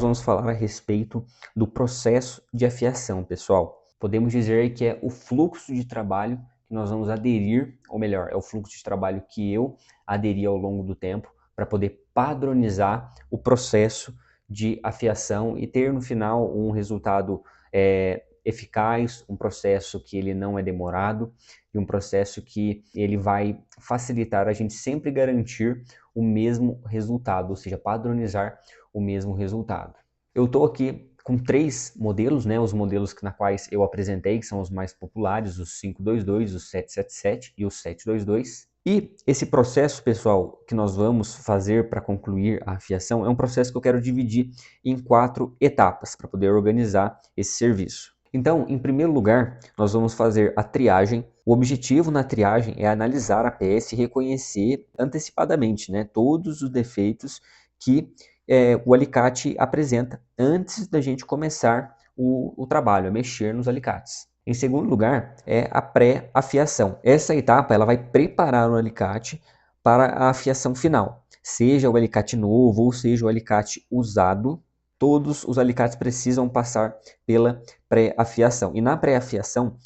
vamos falar a respeito do processo de afiação, pessoal. Podemos dizer que é o fluxo de trabalho que nós vamos aderir, ou melhor, é o fluxo de trabalho que eu aderi ao longo do tempo para poder padronizar o processo de afiação e ter no final um resultado eficaz, um processo que ele não é demorado e um processo que ele vai facilitar a gente sempre garantir o mesmo resultado, ou seja, padronizar o mesmo resultado. Eu estou aqui com 3 modelos, né, os modelos na quais eu apresentei, que são os mais populares, os 522, os 777 e os 722. E esse processo, pessoal, que nós vamos fazer para concluir a afiação é um processo que eu quero dividir em 4 etapas para poder organizar esse serviço. Então, em primeiro lugar, nós vamos fazer a triagem. O objetivo na triagem é analisar a peça e reconhecer antecipadamente, né, todos os defeitos que o alicate apresenta antes da gente começar o trabalho, a mexer nos alicates. Em segundo lugar, é a pré-afiação. Essa etapa ela vai preparar o alicate para a afiação final. Seja o alicate novo ou seja o alicate usado, todos os alicates precisam passar pela pré-afiação. E na pré-afiação,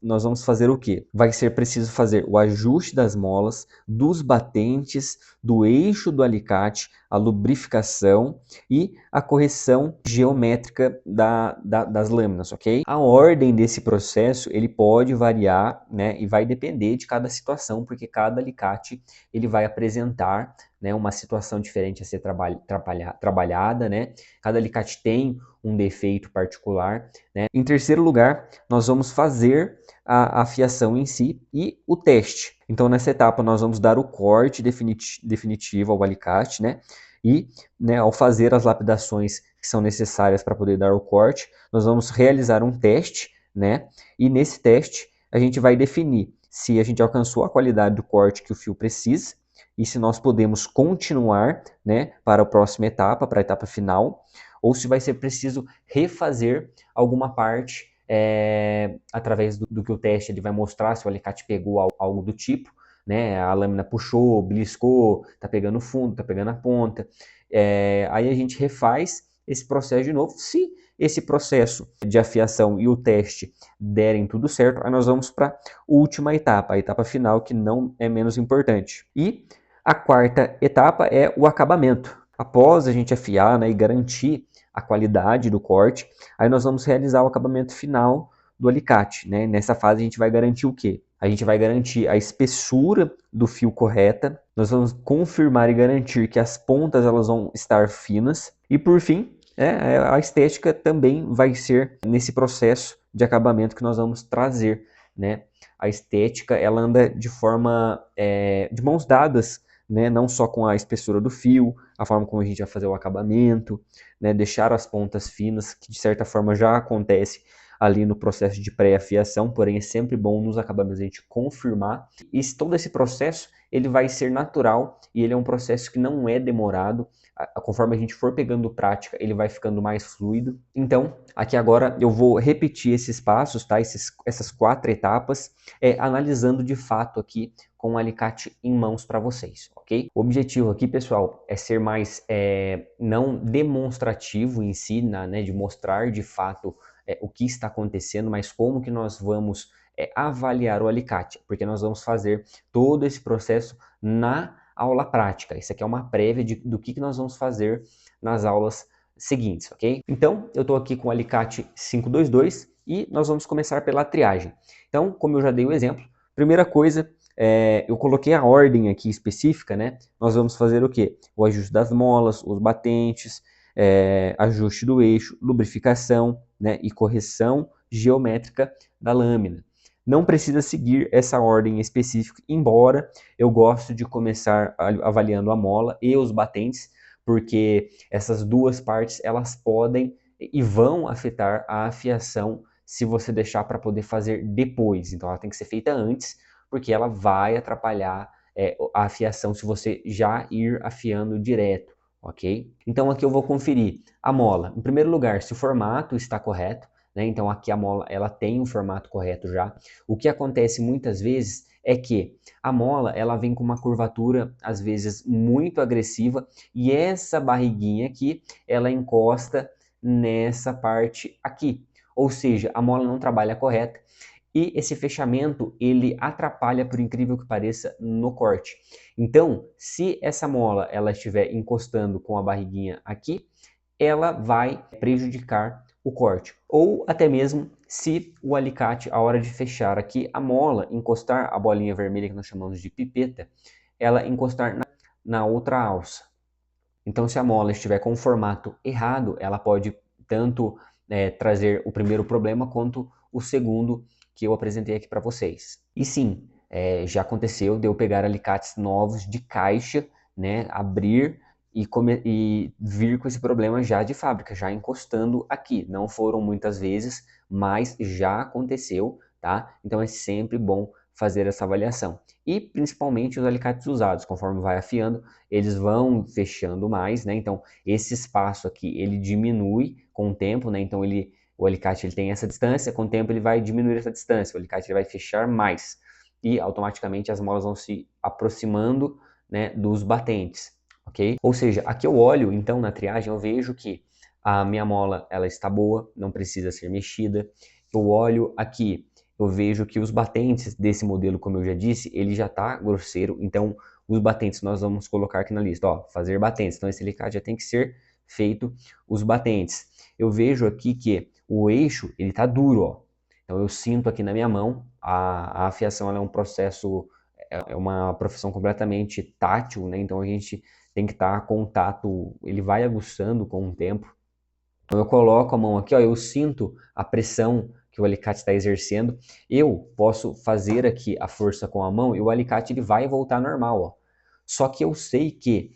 nós vamos fazer o quê? Vai ser preciso fazer o ajuste das molas, dos batentes, do eixo do alicate, a lubrificação e a correção geométrica das lâminas, ok? A ordem desse processo, ele pode variar, né, e vai depender de cada situação, porque cada alicate ele vai apresentar, né, uma situação diferente a ser trabalhada, né? Cada alicate tem um defeito particular, né? Em terceiro lugar, nós vamos fazer a afiação em si e o teste. Então, nessa etapa, nós vamos dar o corte definitivo ao alicate, né? E, né, ao fazer as lapidações que são necessárias para poder dar o corte, nós vamos realizar um teste, né? E nesse teste, a gente vai definir se a gente alcançou a qualidade do corte que o fio precisa e se nós podemos continuar, né, para a próxima etapa, para a etapa final, ou se vai ser preciso refazer alguma parte através do que o teste ele vai mostrar, se o alicate pegou algo do tipo, né, a lâmina puxou, beliscou, tá pegando o fundo, tá pegando a ponta. Aí a gente refaz esse processo de novo. Se esse processo de afiação e o teste derem tudo certo, aí nós vamos para a última etapa, a etapa final, que não é menos importante. E a quarta etapa é o acabamento. Após a gente afiar, né, e garantir a qualidade do corte, aí nós vamos realizar o acabamento final do alicate, né? Nessa fase a gente vai garantir o quê? A gente vai garantir a espessura do fio correta, nós vamos confirmar e garantir que as pontas elas vão estar finas e por fim, a estética também vai ser nesse processo de acabamento que nós vamos trazer, né? A estética ela anda de forma de mãos dadas, né, não só com a espessura do fio, a forma como a gente vai fazer o acabamento, né, deixar as pontas finas, que de certa forma já acontece ali no processo de pré-afiação, porém é sempre bom nos acabamentos a gente confirmar. E todo esse processo ele vai ser natural e ele é um processo que não é demorado. Conforme a gente for pegando prática, ele vai ficando mais fluido. Então, aqui agora eu vou repetir esses passos, tá? Essas 4 etapas, analisando de fato aqui com o alicate em mãos para vocês, ok? O objetivo aqui, pessoal, é ser mais não demonstrativo em si, né, de mostrar de fato o que está acontecendo, mas como que nós vamos avaliar o alicate, porque nós vamos fazer todo esse processo na aula prática. Isso aqui é uma prévia do que nós vamos fazer nas aulas seguintes, ok? Então, eu estou aqui com o alicate 522 e nós vamos começar pela triagem. Então, como eu já dei o exemplo, primeira coisa, eu coloquei a ordem aqui específica, né? Nós vamos fazer o quê? O ajuste das molas, os batentes, ajuste do eixo, lubrificação, né? E correção geométrica da lâmina. Não precisa seguir essa ordem específica, embora eu gosto de começar avaliando a mola e os batentes, porque essas duas partes elas podem e vão afetar a afiação se você deixar para poder fazer depois. Então ela tem que ser feita antes, porque ela vai atrapalhar a afiação se você já ir afiando direto, ok? Então aqui eu vou conferir a mola. Em primeiro lugar, se o formato está correto, né? Então aqui a mola ela tem um formato correto já. O que acontece muitas vezes é que a mola ela vem com uma curvatura às vezes muito agressiva e essa barriguinha aqui ela encosta nessa parte aqui. Ou seja, a mola não trabalha correta e esse fechamento ele atrapalha, por incrível que pareça, no corte. Então, se essa mola ela estiver encostando com a barriguinha aqui, ela vai prejudicar o corte. Ou até mesmo se o alicate, a hora de fechar aqui a mola, encostar a bolinha vermelha que nós chamamos de pipeta, ela encostar na outra alça. Então, se a mola estiver com o formato errado, ela pode tanto trazer o primeiro problema quanto o segundo que eu apresentei aqui para vocês. E sim, já aconteceu de eu pegar alicates novos de caixa, né, abrir e vir com esse problema já de fábrica, já encostando aqui. Não foram muitas vezes, mas já aconteceu, tá? Então é sempre bom fazer essa avaliação. E principalmente os alicates usados, conforme vai afiando, eles vão fechando mais, né? Então esse espaço aqui, ele diminui com o tempo, né? Então o alicate ele tem essa distância, com o tempo ele vai diminuir essa distância, o alicate ele vai fechar mais e automaticamente as molas vão se aproximando, né, dos batentes, ok? Ou seja, aqui eu olho então na triagem, eu vejo que a minha mola ela está boa, não precisa ser mexida. Eu olho aqui, eu vejo que os batentes desse modelo, como eu já disse, ele já está grosseiro, então os batentes nós vamos colocar aqui na lista, ó, fazer batentes. Então esse alicate já tem que ser feito os batentes. Eu vejo aqui que o eixo ele está duro, ó. Então eu sinto aqui na minha mão, a afiação ela é um processo, é uma profissão completamente tátil, né? Então a gente tem que estar contato, ele vai aguçando com o tempo. Então eu coloco a mão aqui, ó, eu sinto a pressão que o alicate está exercendo. Eu posso fazer aqui a força com a mão e o alicate ele vai voltar normal, ó. Só que eu sei que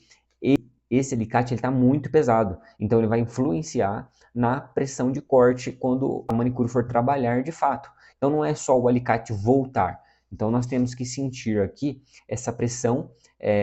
esse alicate está muito pesado, então ele vai influenciar na pressão de corte quando a manicure for trabalhar de fato. Então não é só o alicate voltar. Então nós temos que sentir aqui essa pressão,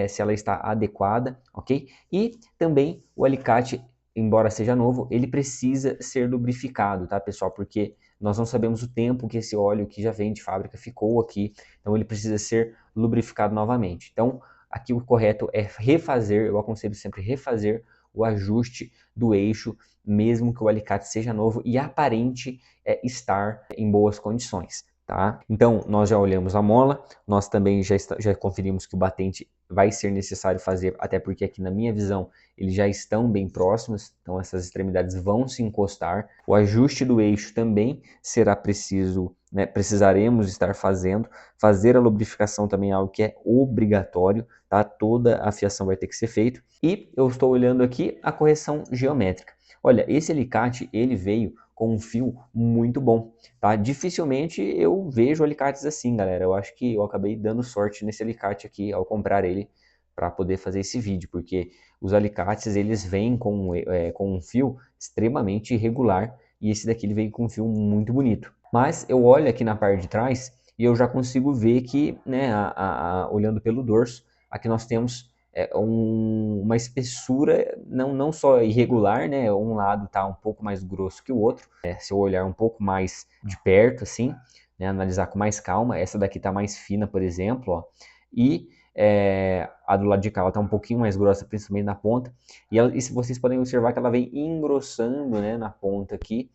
se ela está adequada, ok? E também o alicate, embora seja novo, ele precisa ser lubrificado, tá, pessoal? Porque nós não sabemos o tempo que esse óleo que já vem de fábrica ficou aqui, então ele precisa ser lubrificado novamente. Então, aqui o correto é refazer, eu aconselho sempre refazer o ajuste do eixo, mesmo que o alicate seja novo e aparente estar em boas condições. Tá? Então, nós já olhamos a mola, nós também já conferimos que o batente vai ser necessário fazer, até porque aqui na minha visão eles já estão bem próximos, então essas extremidades vão se encostar. O ajuste do eixo também será preciso, né, precisaremos estar fazendo. Fazer a lubrificação também é algo que é obrigatório, tá? Toda a fiação vai ter que ser feita. E eu estou olhando aqui a correção geométrica. Olha, esse alicate ele veio com um fio muito bom, tá? Dificilmente eu vejo alicates assim, galera. Eu acho que eu acabei dando sorte nesse alicate aqui ao comprar ele para poder fazer esse vídeo, porque os alicates eles vêm com um fio extremamente irregular e esse daqui ele veio com um fio muito bonito. Mas eu olho aqui na parte de trás e eu já consigo ver que, né, olhando pelo dorso, aqui nós temos uma espessura não só irregular, né? Um lado está um pouco mais grosso que o outro. Se eu olhar um pouco mais de perto, assim, né, analisar com mais calma, essa daqui está mais fina, por exemplo, ó, e a do lado de cá ela está um pouquinho mais grossa, principalmente na ponta. E se vocês podem observar que ela vem engrossando, né, na ponta aqui.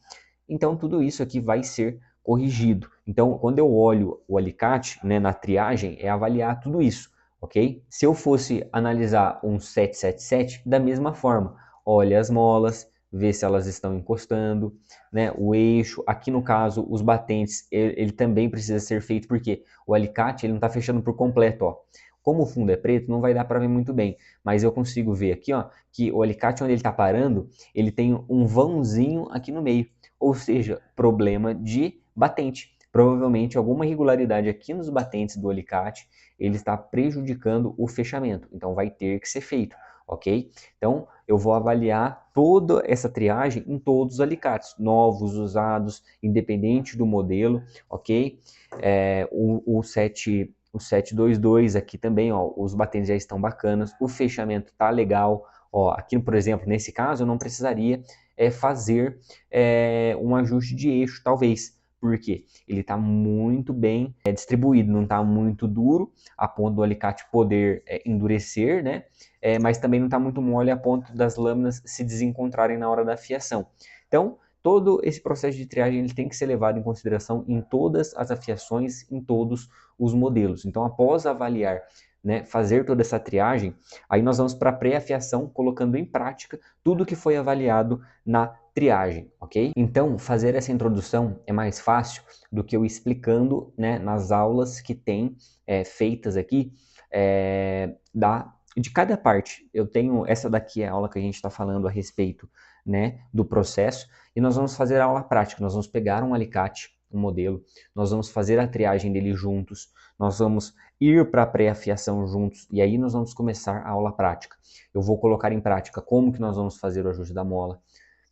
Então tudo isso aqui vai ser corrigido. Então quando eu olho o alicate, né, na triagem, é avaliar tudo isso. Ok? Se eu fosse analisar um 777, da mesma forma, olha as molas, vê se elas estão encostando, né? O eixo, aqui no caso, os batentes, ele também precisa ser feito, porque o alicate ele não está fechando por completo, ó. Como o fundo é preto, não vai dar para ver muito bem, mas eu consigo ver aqui, ó, que o alicate onde ele está parando, ele tem um vãozinho aqui no meio, ou seja, problema de batente. Provavelmente alguma irregularidade aqui nos batentes do alicate, ele está prejudicando o fechamento, então vai ter que ser feito, ok? Então eu vou avaliar toda essa triagem em todos os alicates, novos, usados, independente do modelo, ok? O 722 aqui também, ó, os batentes já estão bacanas, o fechamento tá legal, ó, aqui por exemplo, nesse caso eu não precisaria fazer um ajuste de eixo, talvez. Porque ele está muito bem distribuído, não está muito duro, a ponto do alicate poder endurecer, né? Mas também não está muito mole a ponto das lâminas se desencontrarem na hora da afiação. Então, todo esse processo de triagem ele tem que ser levado em consideração em todas as afiações, em todos os modelos. Então, após avaliar, né, fazer toda essa triagem, aí nós vamos para a pré-afiação, colocando em prática tudo que foi avaliado na triagem, ok? Então, fazer essa introdução é mais fácil do que eu explicando, né, nas aulas que tem feitas aqui de cada parte. Eu tenho, essa daqui é a aula que a gente está falando a respeito, né, do processo, e nós vamos fazer a aula prática, nós vamos pegar um alicate, um modelo, nós vamos fazer a triagem dele juntos, nós vamos ir para a pré-afiação juntos, e aí nós vamos começar a aula prática. Eu vou colocar em prática como que nós vamos fazer o ajuste da mola,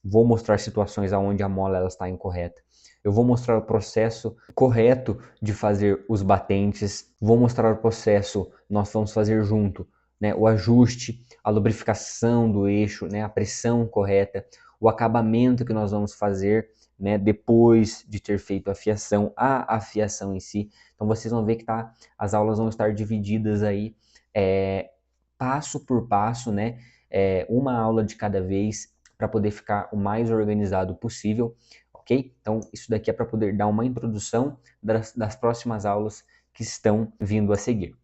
vou mostrar situações onde a mola ela está incorreta, eu vou mostrar o processo correto de fazer os batentes, vou mostrar o processo, nós vamos fazer junto, né, o ajuste, a lubrificação do eixo, né, a pressão correta, o acabamento que nós vamos fazer, né, depois de ter feito a afiação em si. Então vocês vão ver que as aulas vão estar divididas aí passo por passo, né, uma aula de cada vez, para poder ficar o mais organizado possível, ok? Então isso daqui é para poder dar uma introdução das próximas aulas que estão vindo a seguir.